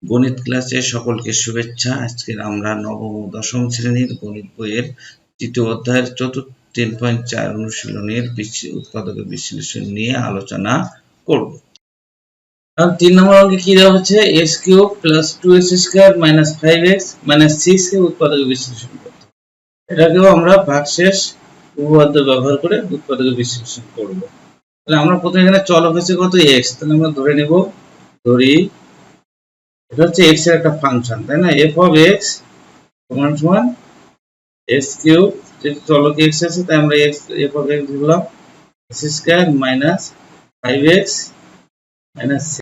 গণিত ক্লাসে সকলকে শুভেচ্ছা। আজকে আমরা নবম ও দশম শ্রেণীর গণিত বইয়ের তৃতীয় অধ্যায়ের চতুর্থ 3.4 অনুশীলনের উৎপাদকের বিশ্লেষণ নিয়ে আলোচনা করব। এখন 3 নম্বর অঙ্কে কি দেওয়া হচ্ছে, x³ + 2x² - 5x - 6 কে উৎপাদকের বিশ্লেষণ করতে। এটাকেও আমরা ভাগশেষ উপপাদ্য ব্যবহার করে উৎপাদকের বিশ্লেষণ করব। তাহলে আমরা প্রথমে এখানে চলক আছে কত x, তাহলে আমরা ধরে নেব, ধরি এটা হচ্ছে x এর একটা ফাংশন, তাই না? f of x সমান সমান x³ যেহেতু চলক x আছে তাই আমরা f of x ধরলাম x² - 5x - 6।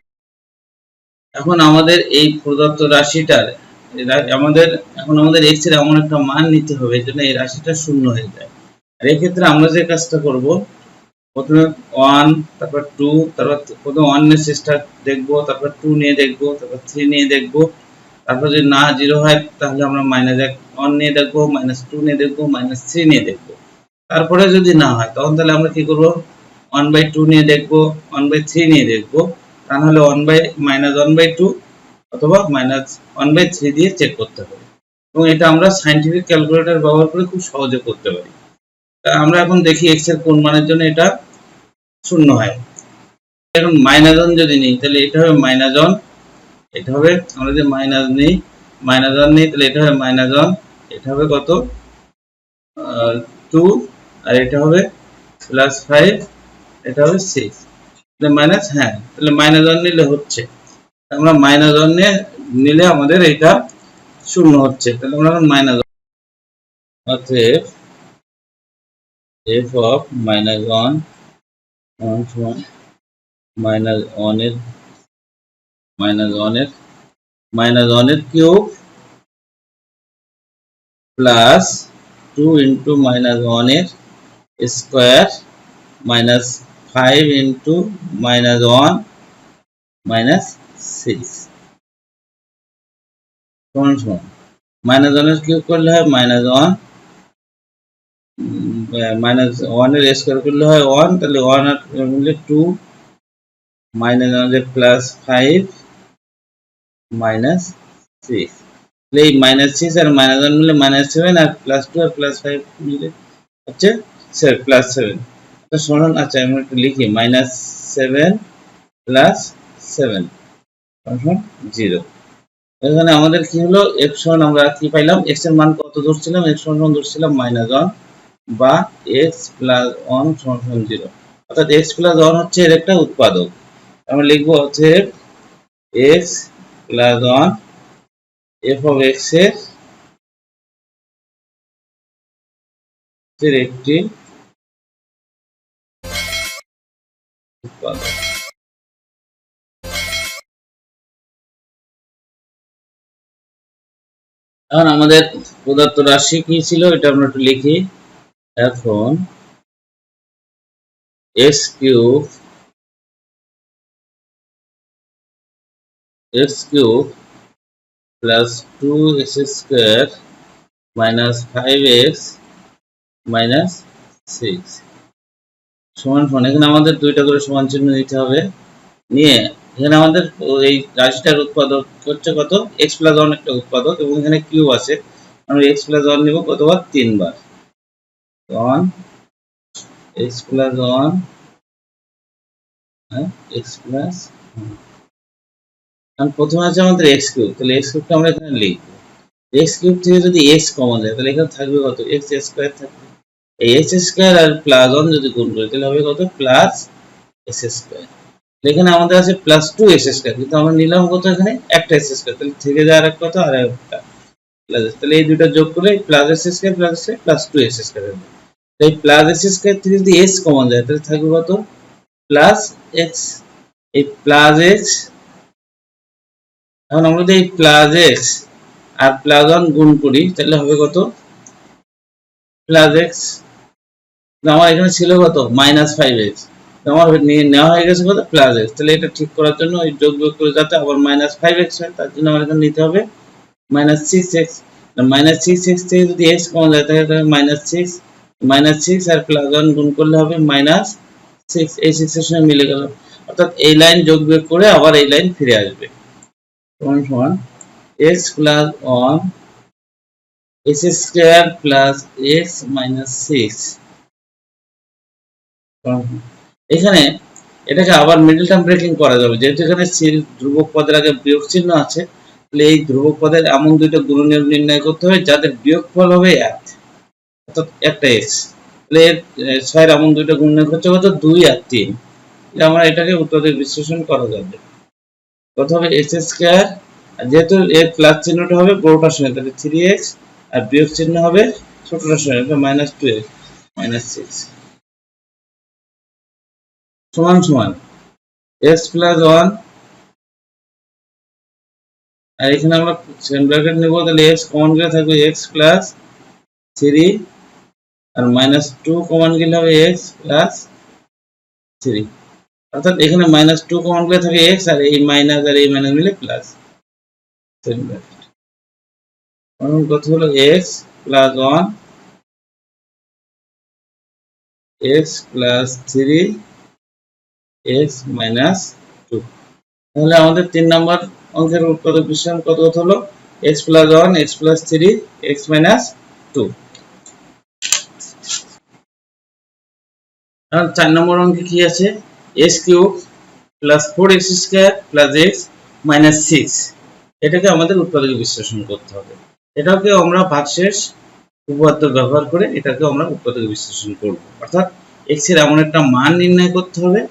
এখন আমাদের এই প্রদত্ত রাশিটার আমাদের x এর এমন একটা মান নিতে হবে যেন এই রাশিটা শূন্য হয়ে যায়। আর এই ক্ষেত্রে আমরা যে কাজটা করব, প্রথমে 1, তারপর 2, তারপর প্রথমে 1 নিয়ে চেষ্টা দেখব, তারপর 2 নিয়ে দেখব, তারপর 3 নিয়ে দেখব, তারপর যদি না 0 হয় তাহলে আমরা -1 নিয়ে দেখব, -2 নিয়ে দেখব, -3 নিয়ে দেখব। তারপরে যদি না হয় তখন তাহলে আমরা কি করব, 1/2 নিয়ে দেখব, 1/3 নিয়ে দেখব, তা নাহলে 1/2 অথবা -1/3 দিয়ে চেক করতে হবে। এবং এটা আমরা সায়েন্টিফিক ক্যালকুলেটর ব্যবহার করে খুব সহজে করতে পারি। তা আমরা এখন দেখি x এর কোন মানের জন্য এটা শূন্য হয়। এখন -1 যদি নিই তাহলে এটা হবে -1, এটা হবে, আমরা যদি -1 নিই তাহলে এটা হবে -1, এটা হবে কত 2, আর এটা হবে +5, এটা হবে 6, তাহলে তাহলে -1 নিলে হচ্ছে, আমরা -1 নিলে আমাদের এটা শূন্য হচ্ছে, তাহলে আমরা এখন -1 অতএব f of -1 সমান -1 এর কিউব প্লাস 2 into -1 এর স্কয়ার মাইনাস 5 into -1 - 6 সমান -1 এর কিউব করলে হয় -1, -1 এর স্কয়ার করলে হয় 1, তাহলে 1 আর মিলে 2, -1 এর +5 - 6, এই -6 আর -1 মিলে -7, আর +2 আর +5 মিলে হচ্ছে +7। এটা সমান, আচ্ছা আমি একটু লিখি, -7 + 7 সমান 0। এখানে আমাদের কি হলো, x সমান আমরা কি পাইলাম, x এর মান কত ধরছিলাম, x সমান ধরছিলাম -1 বা x + 1 সমান 0, অর্থাৎ x + 1 হচ্ছে এর একটা উৎপাদক। আমরা লিখব হচ্ছে x + 1 f of x এর একটি উৎপাদক। এখন আমাদের প্রদত্ত রাশি কি ছিল এটা আমরা একটু লিখি। এখন x³ plus 2x² minus 5x minus 6 সমান এখানে আমাদের দুইটা করে সমান চিহ্ন দিতে হবে, নিয়ে এখানে আমাদের এই রাশিটার উৎপাদক হচ্ছে কত, x + 1 একটা উৎপাদক, এবং এখানে কিউব আছে, আমরা x + 1 নিব কতবার, 3 বার, 1 x + 1 x + 1। প্রথমে আছে আমাদের x³, তাহলে x³ আমরা এখানে লিখব। x³ থেকে যদি x কমন যায় তাহলে এখানে থাকবে কত, x² থাকবে। এই x² আর +1 যদি গুণ করি তাহলে হবে কত, +s²। এখানে আমাদের আছে +2s², কিন্তু আমরা নিলাম কত, এখানে একটা s², তাহলে থেকে যায় আরেক কত, আর একটা প্লাস, তাহলে এই দুটো যোগ করলে +s² +2s² হবে। এই +s² থেকে যদি s কমন যায় তাহলে থাকবে কত, +x। এই +x, এখন আমরা যদি এই +x আর +1 গুণ করি তাহলে হবে কত, +x। আমার এখানে ছিল কত, -5x, আমার নেওয়া হয়ে গেছে কত, +x। তাহলে এটা ঠিক করার জন্য এই যোগ বিয়োগ করে যাতে আবার -5x হয়, তার জন্য আমার এখানে নিতে হবে -6x। -6x থেকে যদি x কমন যায় তাহলে -6 আর +1 গুণ করলে হবে -6, এই 6 এর সঙ্গে মিলে গেল, অর্থাৎ এই লাইন যোগ বিয়োগ করে আবার এই লাইন ফিরে আসবে। সমান সমান x plus 1 s square plus x minus 6। এখানে এটাকে আবার মিডল টার্ম ব্রেকিং করা যাবে, যেহেতু এখানে ধ্রুবক পদের আগে বিয়োগ চিহ্ন আছে, তাহলে এই ধ্রুবক পদের এমন দুইটা গুণনীয়ক নির্ণয় করতে হবে যাদের বিয়োগফল হবে 1, অর্থাৎ একটা x। তাহলে 6 এমন দুইটা গুণনীয়ক হচ্ছে কত, 2 আর 3। আমরা এটাকে উত্তরে বিশ্লেষণ করা যাবে। কত হবে s স্কয়ার, আর যেহেতু এর প্লাস চিহ্নটা হবে বড়টার সঙ্গে, তাহলে 3x, আর বিয়োগ চিহ্ন হবে ছোটটার সঙ্গে, এটা -2x -6 সমান সমান x প্লাস 1, আর এখানে আমরা সেম ব্র্যাকেট নেব, তাহলে x কমন গেলে থাকবে x প্লাস 3, আর -2 কমন গেলে হবে x প্লাস 3, অর্থাৎ এখানে -2 কমন গেলে থাকে x, আর এই মাইনাস আর এই মাইনাস মিলে প্লাস। সেম ব্র্যাকেট এখন কত হলো x plus 1 x plus 3 x minus 2। তাহলে আমাদের 3 নম্বর অঙ্কের উৎপাদক বিশ্লেষণ কত হলো, x plus 1 x plus 3 x minus 2। এখন 4 নম্বর অঙ্কে কি আছে, x cube plus 4x square plus x minus 6, এটাকে আমাদের উৎপাদকে বিশ্লেষণ করতে হবে। এটাকে আমরা ভাগশেষ উপপাদ্য ব্যবহার করে এটাকে আমরা উৎপাদকে বিশ্লেষণ করব, অর্থাৎ x এর এমন একটা মান নির্ণয় করতে হবে,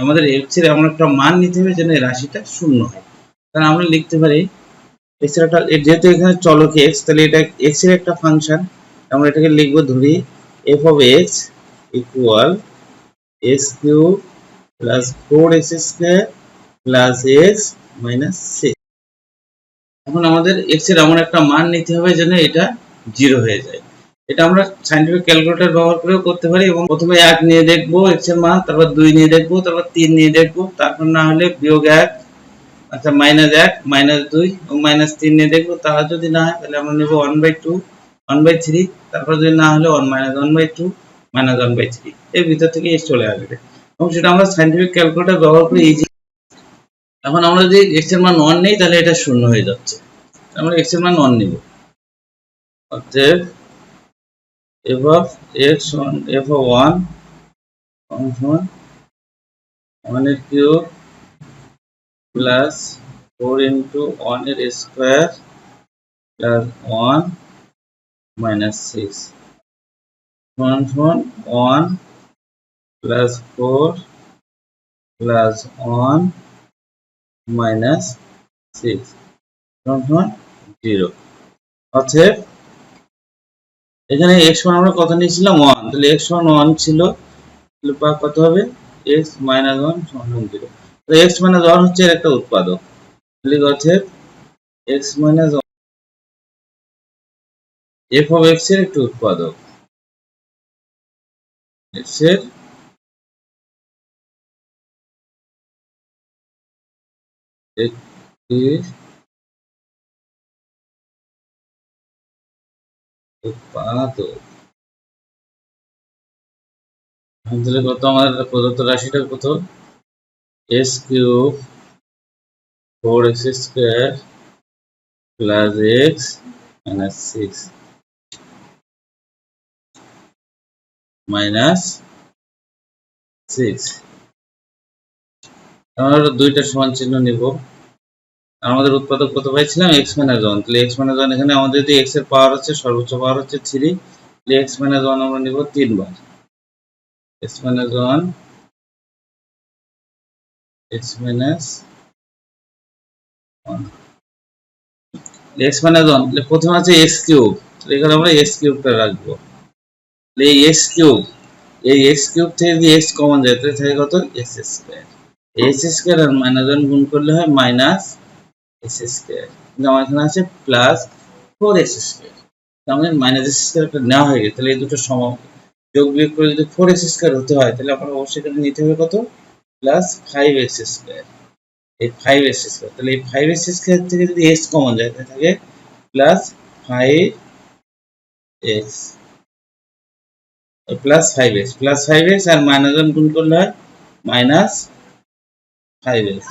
আমাদের x এর এমন একটা মান নিতে হবে যেন এই রাশিটা শূন্য হয়। তাহলে আমরা লিখতে পারি x এর একটা, যেহেতু এখানে চলক x, তাহলে এটা x এর একটা ফাংশন, আমরা এটাকে লিখব ধরি f of x equal x cube plus 4x square plus x minus 6। এখন আমাদের x এর এমন একটা মান নিতে হবে যেন এটা 0 হয়ে যায়। এটা আমরা সাইন্টিফিক ক্যালকুলেটর ব্যবহার করেও করতে পারি, এবং প্রথমে 1 নিয়ে দেখব x এর মান, তারপর 2 নিয়ে দেখব, তারপর 3 নিয়ে দেখব, তারপর না হলে বিয়োগ 1, আচ্ছা -1 -2 এবং -3 নিয়ে দেখব। তাহলে যদি না হয় তাহলে আমরা নেব 1/2 1/3, তারপর যদি না হলে 1 -1/2 -1/3, এর ভিতর থেকে x চলে আসবে, এবং সেটা আমরা সাইন্টিফিক ক্যালকুলেটর ব্যবহার করে ইজি। এখন আমরা যদি x এর মান 1 নেই তাহলে এটা শূন্য হয়ে যাচ্ছে, আমরা x এর মান 1 নিব। অতএব f of x সমান f of 1 সমান 1 এর কিউব প্লাস 4 into 1 এর স্কয়ার প্লাস 1 মাইনাস 6 সমান সমান 1 প্লাস 4 প্লাস 1 মাইনাস 6 সমান সমান 0। অতএব এখানে x সমান আমরা কত নিয়েছিলাম 1, তাহলে x সমান 1 ছিল, তাহলে কত হবে x মাইনাস 1 সমান 0। তো x মাইনাস 1 হচ্ছে এর একটা উৎপাদক, তাহলে অতএব x minus f of x এর একটা উৎপাদক, x এর একটি উৎপাদক। তাহলে কত আমাদের প্রদত্ত রাশিটা কত, s cube 4x square plus x minus 6 minus 6। আমরা দুইটা সমান চিহ্ন নিব, আমাদের উৎপাদক কত পাইছিলাম x মাইনাস 1, তাহলে x মাইনাস 1 এখানে আমাদের যদি x এর পাওয়ার হচ্ছে সর্বোচ্চ পাওয়ার হচ্ছে 3, তাহলে x মাইনাস 1 আমরা নিব 3 বার, x minus 1 x minus 1 x minus 1, তাহলে প্রথমে আছে x কিউব, তাহলে এখানে আমরা x কিউবটা রাখবো, তাহলে এই x কিউব, এই x কিউব থেকে যদি x কমন যায় তাহলে থাকে কত x স্কয়ার, x স্কয়ার আর মাইনাস 1 গুণ করলে হয় মাইনাস x স্কয়ার, কিন্তু আমার এখানে আছে প্লাস 4x স্কয়ার, তার মানে মাইনাস x স্কয়ারটা নেওয়া হয়ে গেছে। তাহলে এই দুটো সমান যোগ বিয়োগ করে যদি 4x স্কয়ার হতে হয় তাহলে আমরা অবশ্যই এখানে নিতে হবে কত, প্লাস 5x স্কয়ার, এই 5x স্কয়ার, তাহলে এই 5x স্কয়ার থেকে যদি x কমন যায় তাহলে থাকে প্লাস 5x প্লাস 5x আর মাইনাস 1 গুণ করলে হয় মাইনাস 5x,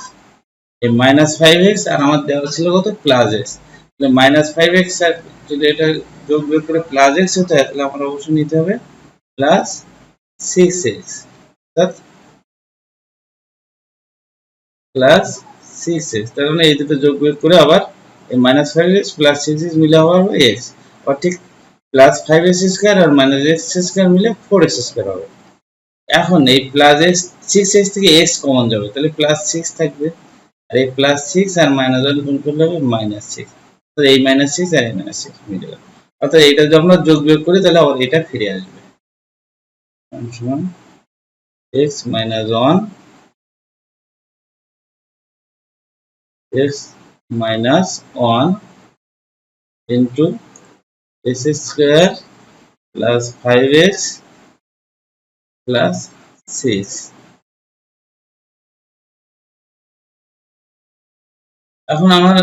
এই -5x আর আমার দেওয়া ছিল কত +x, তাহলে -5x আর যদি এটা যোগ বিয়োগ করে +x হতে হয় তাহলে আমার অবশ্যই নিতে হবে +6x, অর্থাৎ +6x। তার মানে এই দুটো যোগ বিয়োগ করে আবার এই -5x + 6x মিলে আবার x, আর ঠিক +5x² আর -x² মিলে 4x² হবে। এখন এই +6x থেকে x কমন যাবে, তাহলে +6 থাকবে, আর এই +6 আর -1 গুণ করলে হবে -6, তো এই -6 আর এই -6 মিলে গেল, অর্থাৎ এটা যদি আমরা যোগ বিয়োগ করি তাহলে আবার এটা ফিরে আসবে সমান x - 1 x - 1 into x² plus 5x plus 6। এখন আমার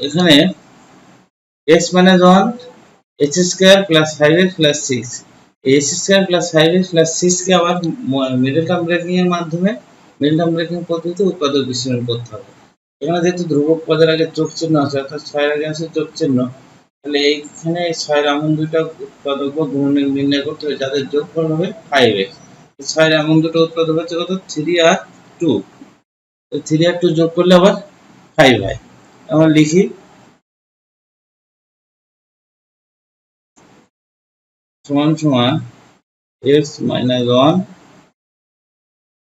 এখানে x - 1 x² plus 5x plus 6, এই x² plus 5x plus 6 কে আবার মিডল টার্ম ব্রেকিং এর মাধ্যমে মিডল টার্ম ব্রেকিং পদ্ধতিতে উৎপাদক বিশ্লেষণ করতে হবে। এখানে যেহেতু ধ্রুবক পদের আগে যোগ চিহ্ন আছে, অর্থাৎ 6 এর আগে আছে যোগ চিহ্ন, তাহলে এইখানে 6 এর এমন দুটো উৎপাদক বা গুণনীয়ক নির্ণয় করতে হবে যাদের যোগফল হবে 5x। 6 এর এমন দুটো উৎপাদক হচ্ছে কত 3 আর 2, 3 আর 2 যোগ করলে আবার 5 হয়। আমরা লিখি সমান সমান x - 1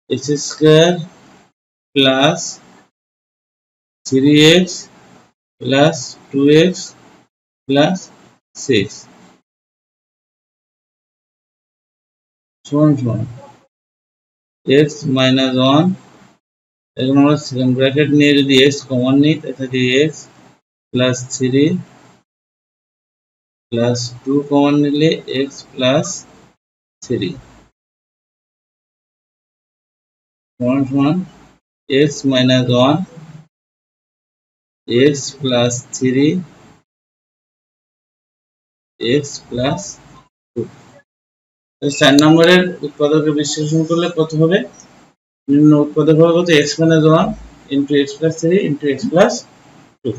x² plus 3x plus 2x plus 6 সমান সমান x - 1, এখন আমরা সেকেন্ড ব্র্যাকেট নিয়ে যদি x কমন নিই তাহলে x plus 3 plus 2 কমন নিলে x plus 3 সমান সমান x - 1 x plus 3 x plus 2। 4 নম্বরের উৎপাদকের বিশ্লেষণ করলে কত হবে? নিম্ন উৎপাদক হবে কত x - 1 into x plus 3 into x plus 2।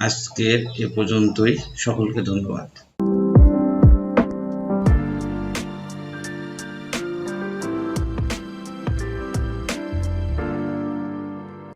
আজকের এ পর্যন্তই, সকলকে ধন্যবাদ।